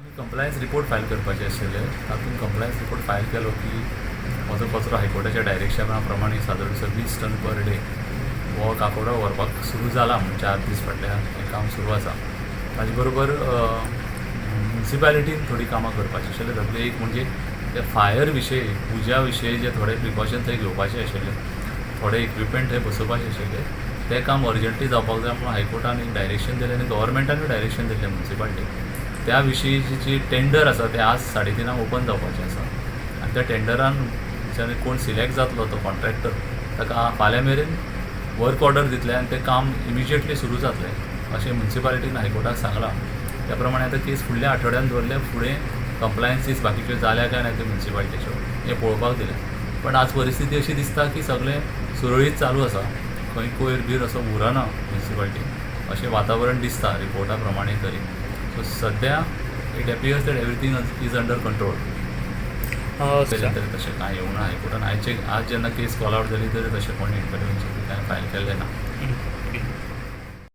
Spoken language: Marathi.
आमी कंप्लायन्स रिपोर्ट फायल करपाचे आशिल्ले. तातूंत कंप्लायन्स रिपोर्ट फायल केलो की म्हजो कचरो हायकोर्टाच्या डायरेक्शना प्रमाणे सादारण 20 टन पर डे हो काकोडो व्हरपाक सुरू जाला. 4 दीस फाटल्यान हें काम सुरू आसा. ताजे बरोबर म्युनिसिपालिटीन थोडी कामां करपाची आशिल्ले. तातूंतले एक म्हणजे ते फायर विशयी पुजा विशयी जे थोडे प्रिकॉशन थंय घेवपाचे आशिल्ले, थोडे इक्विपमेंट थंय बसोवपाचे आशिल्ले, तें काम अर्जंटली जावपाक जाय म्हणून हायकोर्टान एक डायरेक्शन दिलें आनी गव्हर्मेंटानूय डायरेक्शन दिल्लें म्युनिसिपालिटीक. त्या विशयीची जी टेंडर आसा तें आज 3:30 ओपन जावपाचें आसा आनी त्या टेंडरान ज्याने कोण सिलेक्ट जातलो तो कॉन्ट्रॅक्टर ताका फाल्यां मेरेन वर्क ऑर्डर दितले आनी तें काम इमिजिएटली सुरू जातलें अशें म्युनिसिपालिटीन हायकोर्टाक सांगलां. त्या प्रमाणे आतां केस फुडल्या आठवड्यान दवरले. फुडें कंप्लायन्सीस बाकीच्यो जाल्या काय ना त्यो म्युनिसिपालिटीच्यो हें पळोवपाक दिलें. पण आज परिस्थिती अशी दिसता की सगळें सुरळीत चालू आसा. खंय कोयर बीर असो उरना म्युनिसिपालिटीन अशें वातावरण दिसता रिपोर्टा प्रमाणे तरी. सो सद्या it appears that everything is under control. तरी तशें कांय येवं ना हायकोर्टान. आज जेन्ना केस कॉल आवट जाली तरी तशें कोणी इंटरव्हेन्शन कांय फायल केल्लें ना.